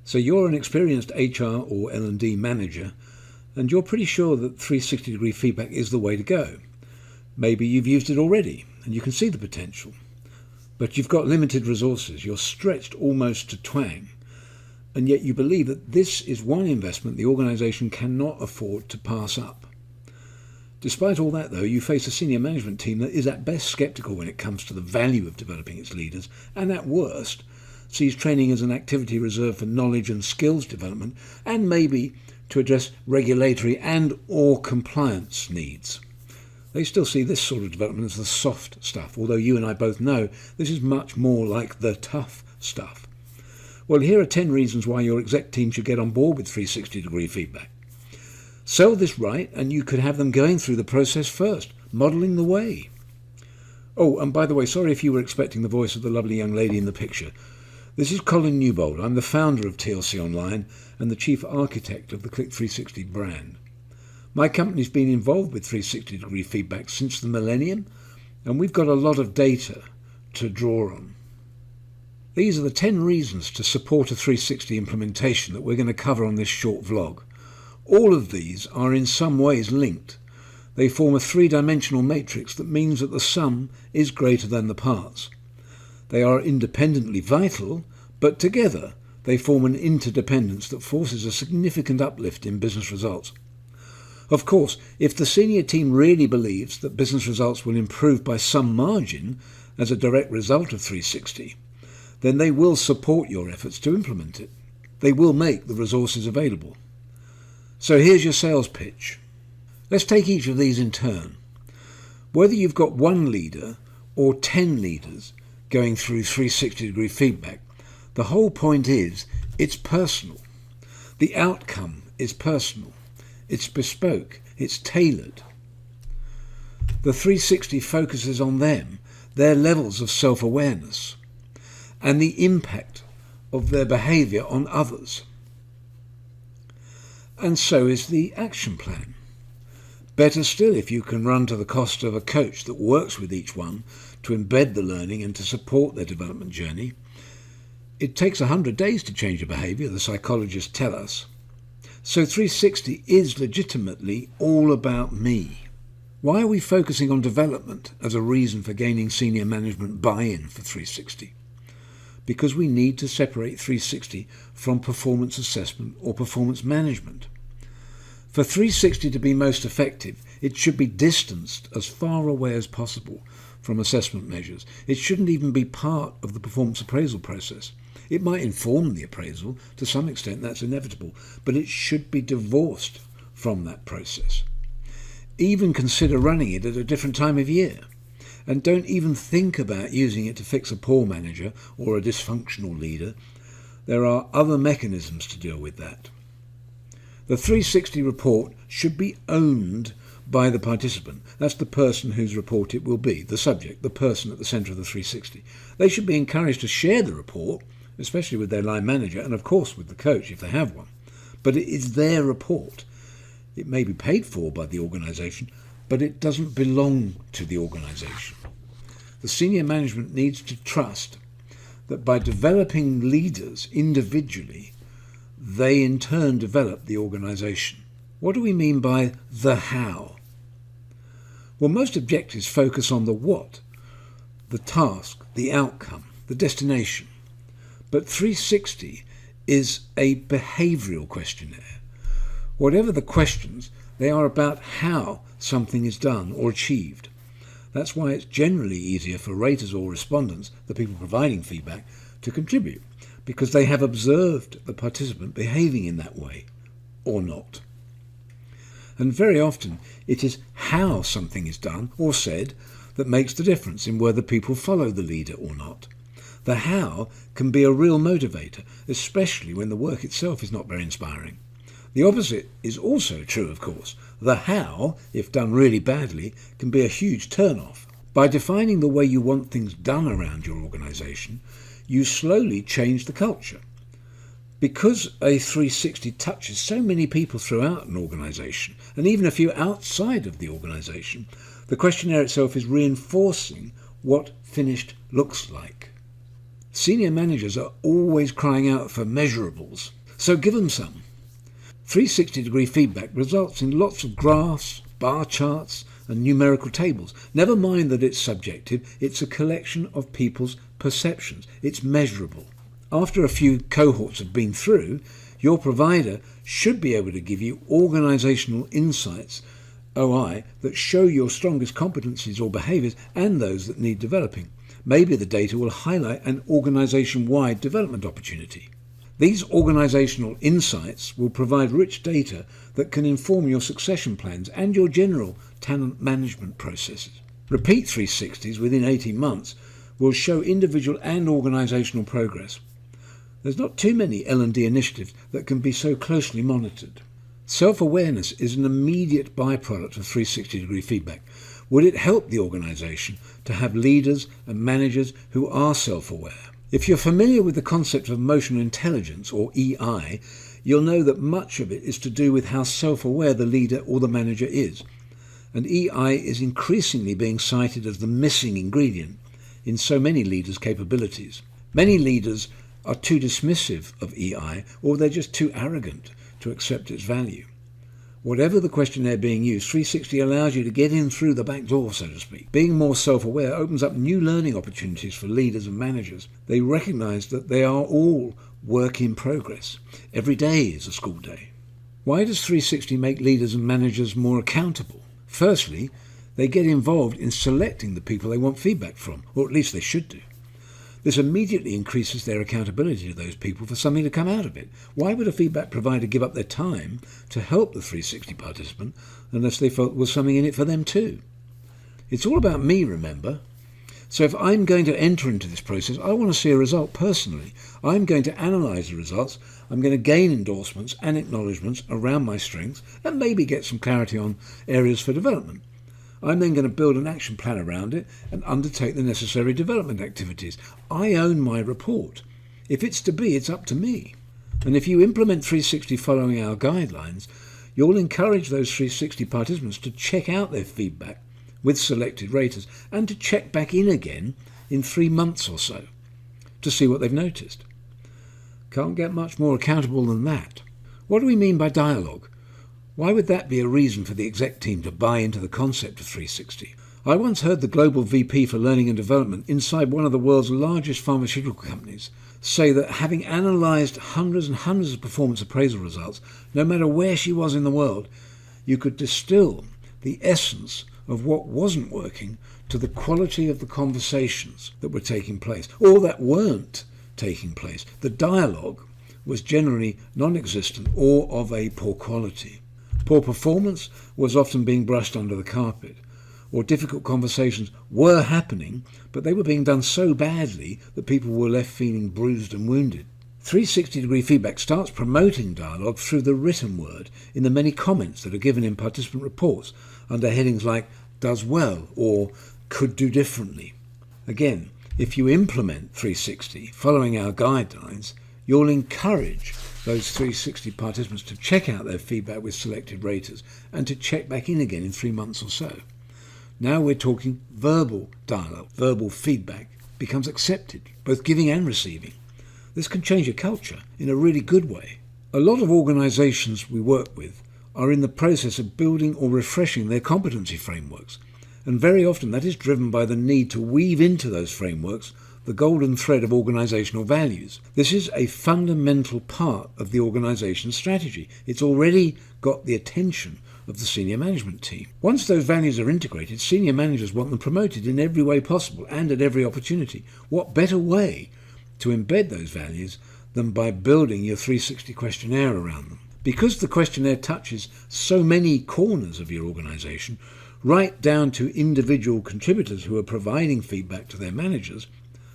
So you're an experienced HR or L&D manager, and you're pretty sure that 360-degree feedback is the way to go. Maybe you've used it already, and you can see the potential. But you've got limited resources, you're stretched almost to twang, and yet you believe that this is one investment the organisation cannot afford to pass up. Despite all that, though, you face a senior management team that is at best sceptical when it comes to the value of developing its leaders, and at worst, sees training as an activity reserved for knowledge and skills development, and maybe to address regulatory and or compliance needs. They still see this sort of development as the soft stuff, although you and I both know this is much more like the tough stuff. Well, here are 10 reasons why your exec team should get on board with 360-degree feedback. Sell this right, and you could have them going through the process first, modelling the way. Oh, and by the way, sorry if you were expecting the voice of the lovely young lady in the picture. This is Colin Newbold. I'm the founder of TLC Online and the chief architect of the Click360 brand. My company's been involved with 360-degree feedback since the millennium, and we've got a lot of data to draw on. These are the 10 reasons to support a 360 implementation that we're going to cover on this short vlog. All of these are in some ways linked. They form a 3-dimensional matrix that means that the sum is greater than the parts. They are independently vital, but together they form an interdependence that forces a significant uplift in business results. Of course, if the senior team really believes that business results will improve by some margin as a direct result of 360, then they will support your efforts to implement it. They will make the resources available. So here's your sales pitch. Let's take each of these in turn. Whether you've got one leader or 10 leaders going through 360-degree feedback, the whole point is it's personal. The outcome is personal. It's bespoke. It's tailored. The 360 focuses on them, their levels of self-awareness, and the impact of their behaviour on others. And so is the action plan. Better still if you can run to the cost of a coach that works with each one to embed the learning and to support their development journey. It takes 100 days to change a behaviour, the psychologists tell us. So 360 is legitimately all about me. Why are we focusing on development as a reason for gaining senior management buy-in for 360? Because we need to separate 360 from performance assessment or performance management. For 360 to be most effective, it should be distanced as far away as possible from assessment measures. It shouldn't even be part of the performance appraisal process. It might inform the appraisal, to some extent that's inevitable, but it should be divorced from that process. Even consider running it at a different time of year. And don't even think about using it to fix a poor manager or a dysfunctional leader. There are other mechanisms to deal with that. The 360 report should be owned by the participant. That's the person whose report it will be, the subject, the person at the centre of the 360. They should be encouraged to share the report, especially with their line manager and of course with the coach if they have one. But it is their report. It may be paid for by the organisation, but it doesn't belong to the organisation. The senior management needs to trust that by developing leaders individually, they in turn develop the organisation. What do we mean by the how? Well, most objectives focus on the what, the task, the outcome, the destination. But 360 is a behavioural questionnaire. Whatever the questions, they are about how something is done or achieved. That's why it's generally easier for raters or respondents, the people providing feedback, to contribute, because they have observed the participant behaving in that way, or not. And very often it is how something is done or said that makes the difference in whether people follow the leader or not. The how can be a real motivator, especially when the work itself is not very inspiring. The opposite is also true, of course. The how, if done really badly, can be a huge turn-off. By defining the way you want things done around your organisation, you slowly change the culture. Because a 360 touches so many people throughout an organisation, and even a few outside of the organisation, the questionnaire itself is reinforcing what finished looks like. Senior managers are always crying out for measurables, so give them some. 360-degree feedback results in lots of graphs, bar charts and numerical tables. Never mind that it's subjective, it's a collection of people's perceptions. It's measurable. After a few cohorts have been through, your provider should be able to give you organisational insights, OI, that show your strongest competencies or behaviours and those that need developing. Maybe the data will highlight an organisation-wide development opportunity. These organisational insights will provide rich data that can inform your succession plans and your general talent management processes. Repeat 360s within 18 months will show individual and organisational progress. There's not too many L&D initiatives that can be so closely monitored. Self-awareness is an immediate byproduct of 360-degree feedback. Would it help the organisation to have leaders and managers who are self-aware? If you're familiar with the concept of emotional intelligence, or EI, you'll know that much of it is to do with how self-aware the leader or the manager is. And EI is increasingly being cited as the missing ingredient in so many leaders' capabilities. Many leaders are too dismissive of EI, or they're just too arrogant to accept its value. Whatever the questionnaire being used, 360 allows you to get in through the back door, so to speak. Being more self-aware opens up new learning opportunities for leaders and managers. They recognise that they are all work in progress. Every day is a school day. Why does 360 make leaders and managers more accountable? Firstly, they get involved in selecting the people they want feedback from, or at least they should do. This immediately increases their accountability to those people for something to come out of it. Why would a feedback provider give up their time to help the 360 participant unless they felt there was something in it for them too? It's all about me, remember? So if I'm going to enter into this process, I want to see a result personally. I'm going to analyse the results. I'm going to gain endorsements and acknowledgements around my strengths and maybe get some clarity on areas for development. I'm then going to build an action plan around it and undertake the necessary development activities. I own my report. If it's to be, it's up to me. And if you implement 360 following our guidelines, you'll encourage those 360 participants to check out their feedback with selected raters and to check back in again in 3 months or so to see what they've noticed. Can't get much more accountable than that. What do we mean by dialogue? Why would that be a reason for the exec team to buy into the concept of 360? I once heard the global VP for Learning and Development inside one of the world's largest pharmaceutical companies say that having analysed hundreds and hundreds of performance appraisal results, no matter where she was in the world, you could distill the essence of what wasn't working to the quality of the conversations that were taking place, or that weren't taking place. The dialogue was generally non-existent or of a poor quality. Poor performance was often being brushed under the carpet, or difficult conversations were happening, but they were being done so badly that people were left feeling bruised and wounded. 360-degree feedback starts promoting dialogue through the written word in the many comments that are given in participant reports under headings like does well or could do differently. Again, if you implement 360 following our guidelines, you'll encourage those 360 participants to check out their feedback with selected raters and to check back in again in 3 months or so. Now we're talking verbal dialogue. Verbal feedback becomes accepted, both giving and receiving. This can change a culture in a really good way. A lot of organisations we work with are in the process of building or refreshing their competency frameworks, and very often that is driven by the need to weave into those frameworks the golden thread of organisational values. This is a fundamental part of the organisation's strategy. It's already got the attention of the senior management team. Once those values are integrated, senior managers want them promoted in every way possible and at every opportunity. What better way to embed those values than by building your 360 questionnaire around them? Because the questionnaire touches so many corners of your organisation, right down to individual contributors who are providing feedback to their managers,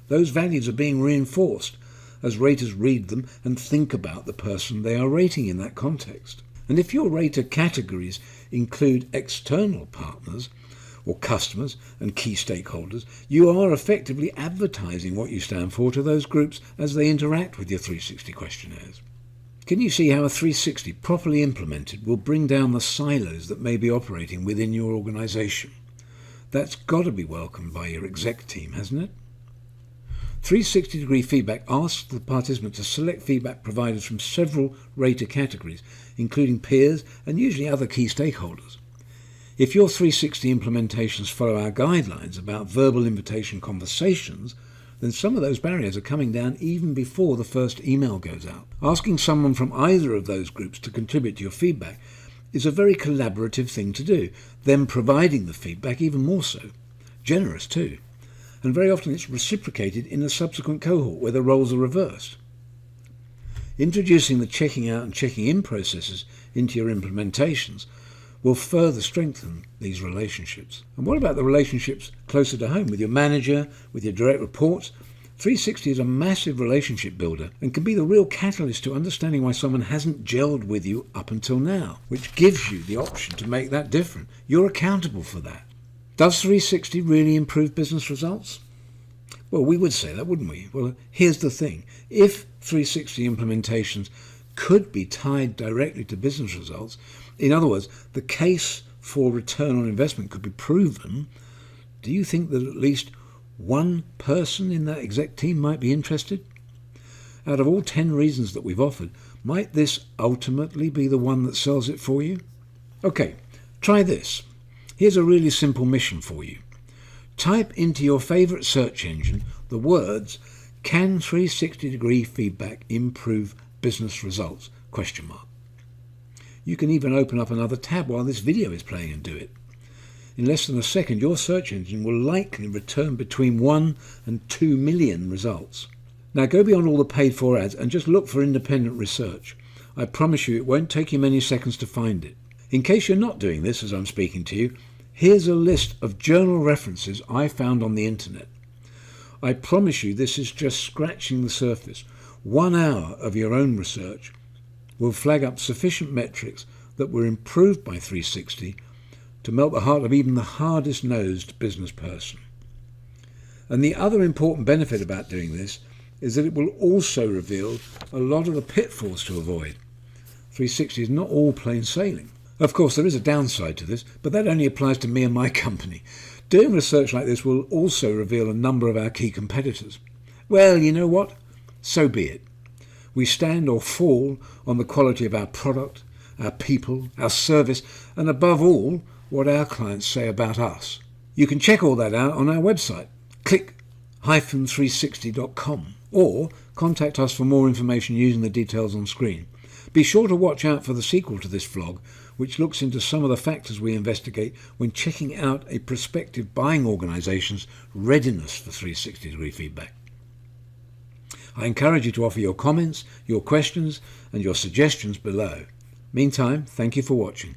those values are being reinforced as raters read them and think about the person they are rating in that context. And if your rater categories include external partners or customers and key stakeholders, you are effectively advertising what you stand for to those groups as they interact with your 360 questionnaires. Can you see how a 360 properly implemented will bring down the silos that may be operating within your organisation? That's got to be welcomed by your exec team, hasn't it? 360-degree feedback asks the participant to select feedback providers from several rater categories, including peers and usually other key stakeholders. If your 360 implementations follow our guidelines about verbal invitation conversations, then some of those barriers are coming down even before the first email goes out. Asking someone from either of those groups to contribute to your feedback is a very collaborative thing to do, them providing the feedback even more so. Generous too. And very often it's reciprocated in a subsequent cohort where the roles are reversed. Introducing the checking out and checking in processes into your implementations will further strengthen these relationships. And what about the relationships closer to home with your manager, with your direct reports? 360 is a massive relationship builder and can be the real catalyst to understanding why someone hasn't gelled with you up until now, which gives you the option to make that different. You're accountable for that. Does 360 really improve business results? Well, we would say that, wouldn't we? Well, here's the thing. If 360 implementations could be tied directly to business results, in other words, the case for return on investment could be proven, do you think that at least one person in that exec team might be interested? Out of all 10 reasons that we've offered, might this ultimately be the one that sells it for you? Okay, try this. Here's a really simple mission for you. Type into your favourite search engine the words, "Can 360-degree feedback improve business results?" ? You can even open up another tab while this video is playing and do it. In less than a second, your search engine will likely return between 1 and 2 million results. Now go beyond all the paid-for ads and just look for independent research. I promise you it won't take you many seconds to find it. In case you're not doing this as I'm speaking to you, here's a list of journal references I found on the internet. I promise you this is just scratching the surface. 1 hour of your own research will flag up sufficient metrics that were improved by 360 to melt the heart of even the hardest-nosed business person. And the other important benefit about doing this is that it will also reveal a lot of the pitfalls to avoid. 360 is not all plain sailing. Of course, there is a downside to this, but that only applies to me and my company. Doing research like this will also reveal a number of our key competitors. Well, you know what? So be it. We stand or fall on the quality of our product, our people, our service, and above all, what our clients say about us. You can check all that out on our website. Click -360.com or contact us for more information using the details on screen. Be sure to watch out for the sequel to this vlog, which looks into some of the factors we investigate when checking out a prospective buying organisation's readiness for 360-degree feedback. I encourage you to offer your comments, your questions and your suggestions below. Meantime, thank you for watching.